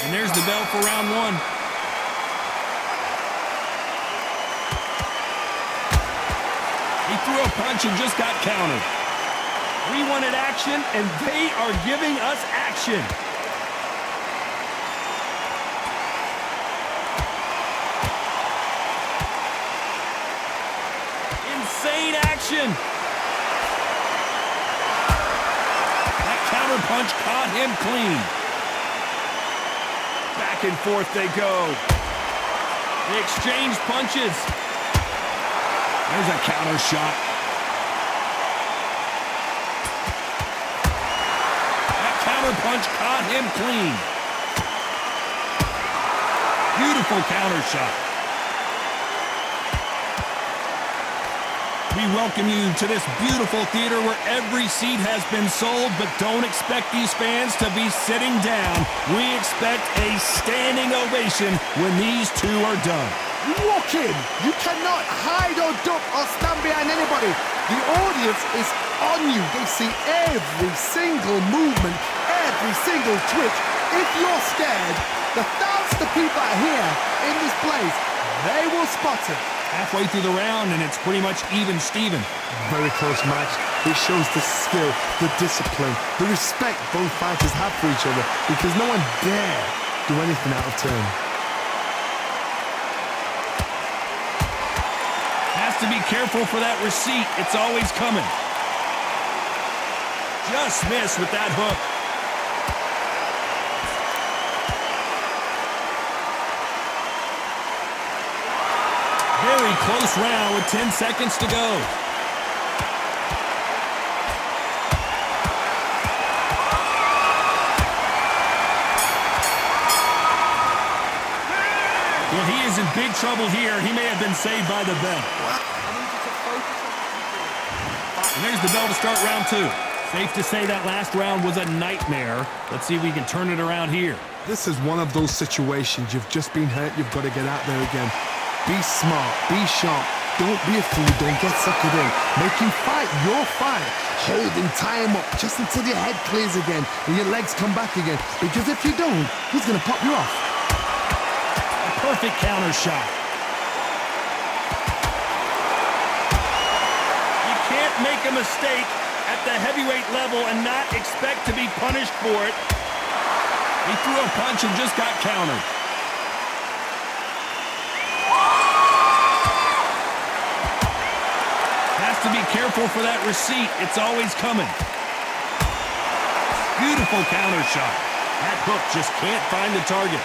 And there's the bell for round one. He threw a punch and just got countered. We wanted action, and they are giving us action. Insane action. That counter punch caught him clean. Back and forth they go. They exchange punches. There's a counter shot. That counter punch caught him clean. Beautiful counter shot. We welcome you to this beautiful theater where every seat has been sold, but don't expect these fans to be sitting down. We expect a standing ovation when these two are done. You walk in, you cannot hide or duck or stand behind anybody. The audience is on you. They see every single movement, every single twitch. If you're scared, the thousands of people are here in this place, they will spot it. Halfway through the round, and it's pretty much even Steven. Very close match. It shows the skill, the discipline, the respect both fighters have for each other, because no one dare do anything out of turn. Has to be careful for that receipt. It's always coming. Just missed with that hook. Very close round with 10 seconds to go. Well, he is in big trouble here. He may have been saved by the bell. And there's the bell to start round two. Safe to say that last round was a nightmare. Let's see if we can turn it around here. This is one of those situations. You've just been hurt. You've got to get out there again. Be smart, be sharp, don't be a fool, don't get suckered in. Make him fight your fight. Hold him, tie him up, just until your head clears again and your legs come back again. Because if you don't, he's going to pop you off. A perfect counter shot. You can't make a mistake at the heavyweight level and not expect to be punished for it. He threw a punch and just got countered. To be careful for that receipt. It's always coming. Beautiful counter shot. That hook just can't find the target.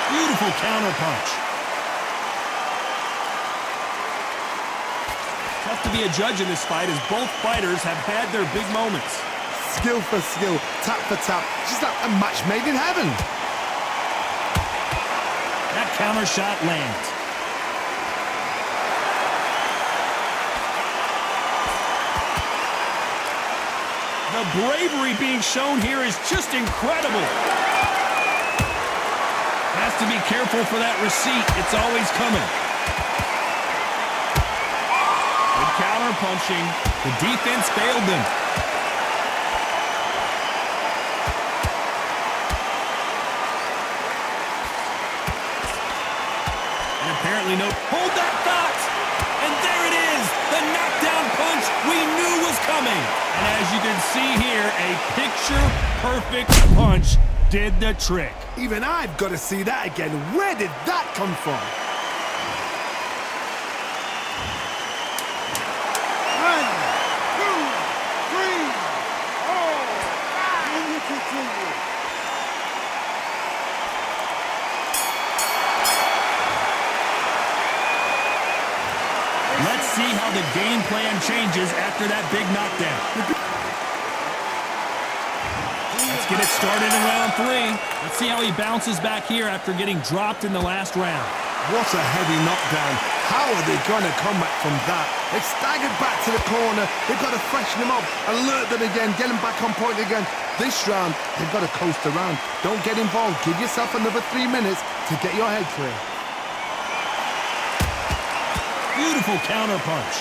Beautiful counter punch. Tough to be a judge in this fight as both fighters have had their big moments. Skill for skill, tap for tap. Just like a match made in heaven. That counter shot lands. The bravery being shown here is just incredible. Has to be careful for that receipt. It's always coming. Good counter punching. The defense failed them. And apparently no... Hold that thought! And there it is! The knockdown punch we knew was coming. And as you can see here, a picture-perfect punch did the trick. Even I've got to see that again. Where did that come from? 1, 2, 3, 4. Continue. Let's see how the game plan changes after that big knockdown. Let's get it started in round three. Let's see how he bounces back here after getting dropped in the last round. What a heavy knockdown. How are they going to come back from that? They've staggered back to the corner. They've got to freshen them up, alert them again, get them back on point again. This round, they've got to coast around. Don't get involved. Give yourself another 3 minutes to get your head clear. Beautiful counter punch.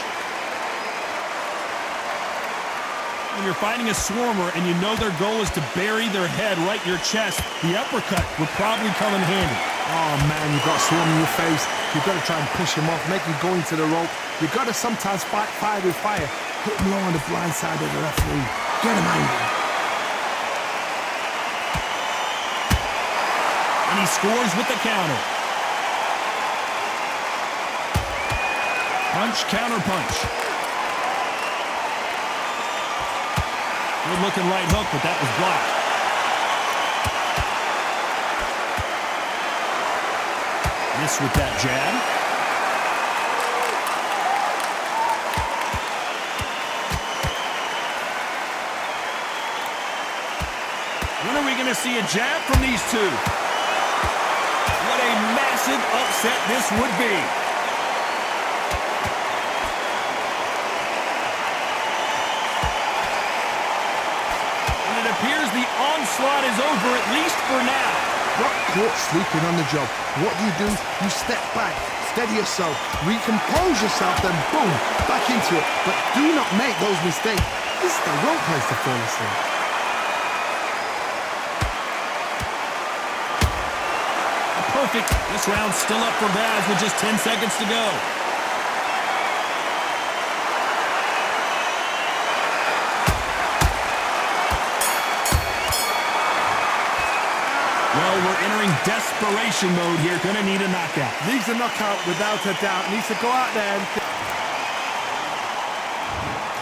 When you're fighting a swarmer and you know their goal is to bury their head right in your chest, the uppercut would probably come in handy. Oh man, you've got a swarm in your face. You've got to try and push him off, make him go into the rope. You've got to sometimes fight fire with fire. Hit him low on the blind side of the referee. Get him angry. And he scores with the counter. Punch, counter punch. Good looking right hook, but that was blocked. Miss with that jab. When are we going to see a jab from these two? What a massive upset this would be. Appears the onslaught is over, at least for now. Got caught sleeping on the job. What do? You step back, steady yourself, recompose yourself, then boom, back into it. But do not make those mistakes. This is the wrong place to fall asleep. Perfect. This round's still up for grabs with just 10 seconds to go. Well, we're entering desperation mode here. Gonna need a knockout. Needs a knockout without a doubt. Needs to go out there and...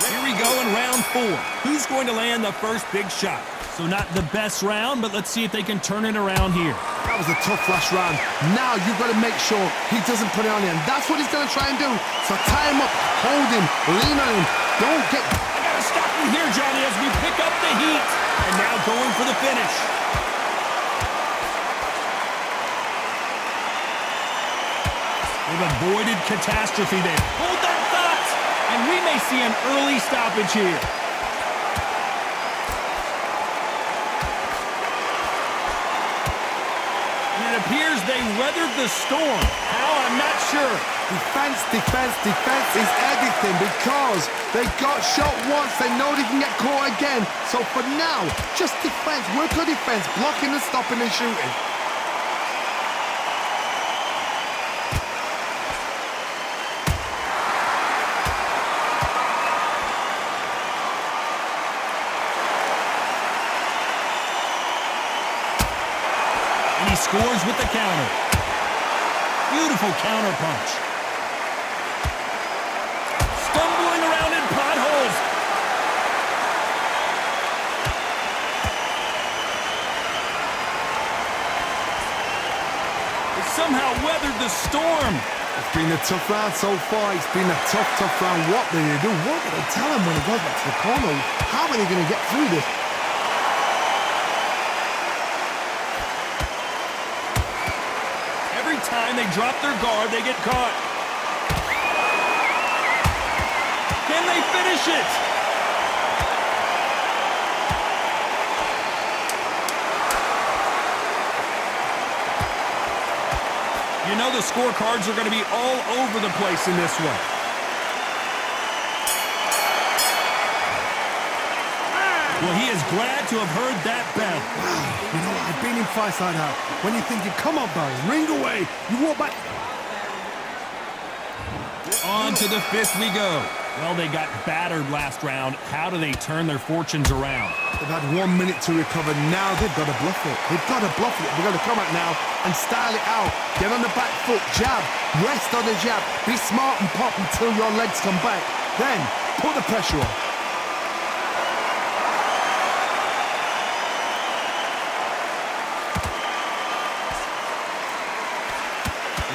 Here we go in round 4. Who's going to land the first big shot? So not the best round, but let's see if they can turn it around here. That was a tough last round. Now you've got to make sure he doesn't put it on him. That's what he's going to try and do. So tie him up, hold him, lean on him. Don't get... I gotta stop you here, Johnny, as we pick up the heat. And now going for the finish. They've avoided catastrophe there. Hold that thought! And we may see an early stoppage here. And it appears they weathered the storm. How? I'm not sure. Defense, defense, defense is everything because they got shot once. They know they can get caught again. So for now, just defense. Work on defense, blocking and stopping and shooting. He scores with the counter. Beautiful counter punch. Stumbling around in potholes. They somehow weathered the storm. It's been a tough round so far. It's been a tough, tough round. What do they do? What do they tell him when he goes back to the corner? How are they going to get through this? Time they drop their guard, they get caught. Can they finish it? You know the scorecards are going to be all over the place in this one. Well, he is glad to have heard that bell. You know, I've been in fights like that. When you're thinking, come on, bell, ring away. You walk back. On to the 5th we go. Well, they got battered last round. How do they turn their fortunes around? They've had 1 minute to recover. Now they've got to bluff it. They've got to bluff it. They've got to come out now and style it out. Get on the back foot, jab, rest on the jab. Be smart and pop until your legs come back. Then, put the pressure on.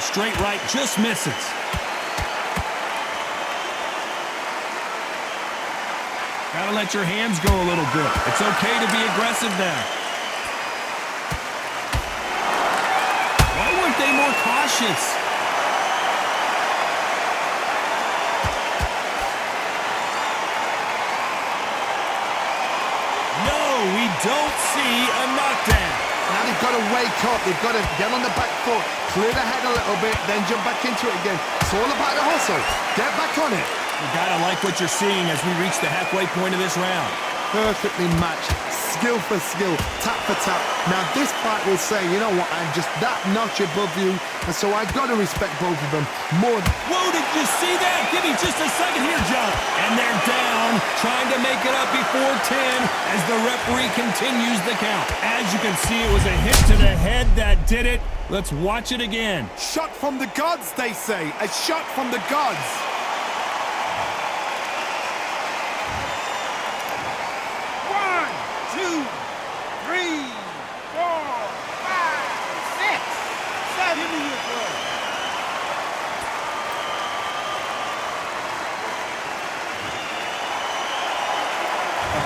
The straight right just misses. Gotta let your hands go a little bit. It's okay to be aggressive now. Why weren't they more cautious? No, we don't see a knockdown. Now they've got to wake up. They've got to get on the back foot, clear the head a little bit, then jump back into it again. It's all about the hustle. Get back on it. You gotta like what you're seeing as we reach the halfway point of this round. perfectly matched, skill for skill, tap for tap. Now this fight will say, you know what, I'm just that notch above you, and so I got to respect both of them more. Whoa, did you see that? Give me just a second here, John. And they're down, trying to make it up before 10 as the referee continues the count. As you can see, it was a hit to the head that did it. Let's watch it again. Shot from the gods, they say. A shot from the gods. One, two, three, four, five, six, seven. Give me your blood.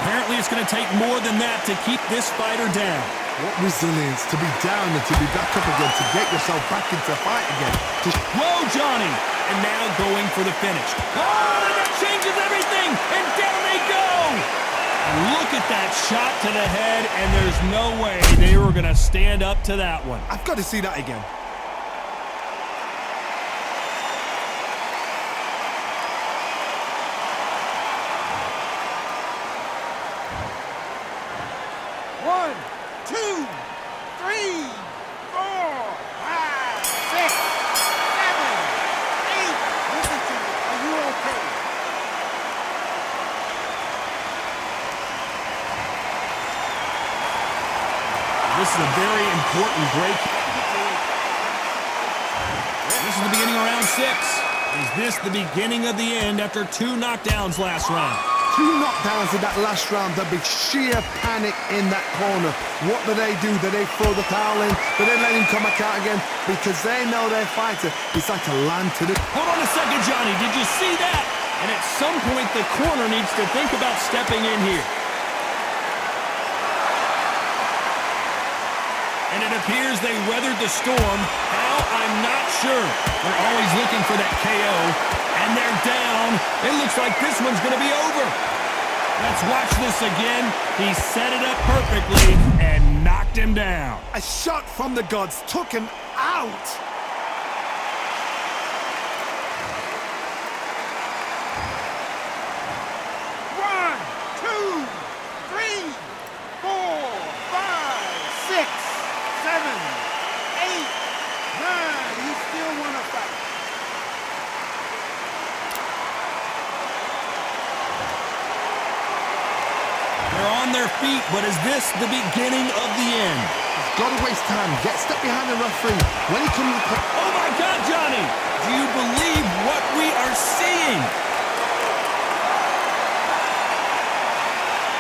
Apparently, it's going to take more than that to keep this fighter down. What resilience to be down and to be back up again, to get yourself back into fight again. Whoa, Johnny! And now going for the finish. Oh, and that changes everything! And down they go! Look at that shot to the head, and there's no way they were going to stand up to that one. I've got to see that again. One, two, three, four, five, six, seven, eight. Listen to me. Are you okay? This is a very important break. This is the beginning of round 6. Is this the beginning of the end after 2 knockdowns last round? 2 knockdowns in that last round. There'll be sheer panic in that corner. What do? Do they throw the towel in? Do they let him come back out again? Because they know their fighter. It's like a lamb to the... Hold on a second, Johnny. Did you see that? And at some point, the corner needs to think about stepping in here. And it appears they weathered the storm. How? I'm not sure. They're always looking for that KO. And they're down. It looks like this one's going to be over. Let's watch this again. He set it up perfectly and knocked him down. A shot from the gods took him out. One, two, three, four, five, six, seven, eight, nine. You still want to fight? They're on their feet, but is this the beginning of the end? Got to waste time. Get step behind the referee. When he comes... Oh my God, Johnny! Do you believe what we are seeing?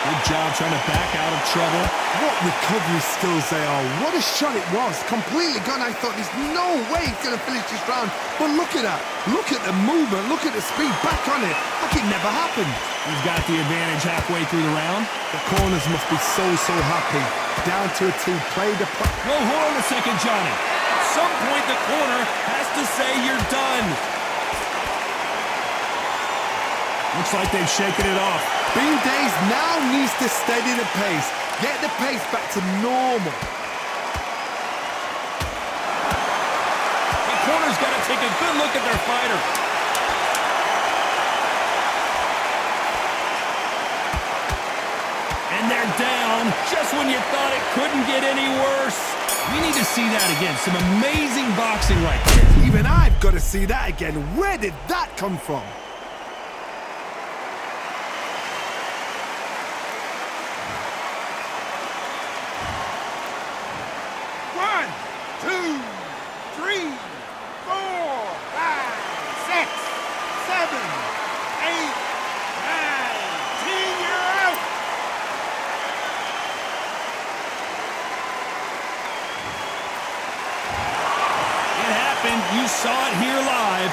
Good job trying to back out of trouble. What recovery skills they are. What a shot it was. Completely gone. I thought there's no way he's going to finish this round. But look at that. Look at the movement. Look at the speed. Back on it. Like it never happened. He's got the advantage halfway through the round. The corners must be so happy. Down to a T. Play the... Well, hold on a second, Johnny. At some point, the corner has to say you're done. Looks like they've shaken it off. Bean Days now needs to steady the pace. Get the pace back to normal. The corner's got to take a good look at their fighter. And they're down just when you thought it couldn't get any worse. We need to see that again. Some amazing boxing right there. Even I've got to see that again. Where did that come from? One, two, three, four, five, six, seven, eight, nine, 10. You're out. It happened. You saw it here live.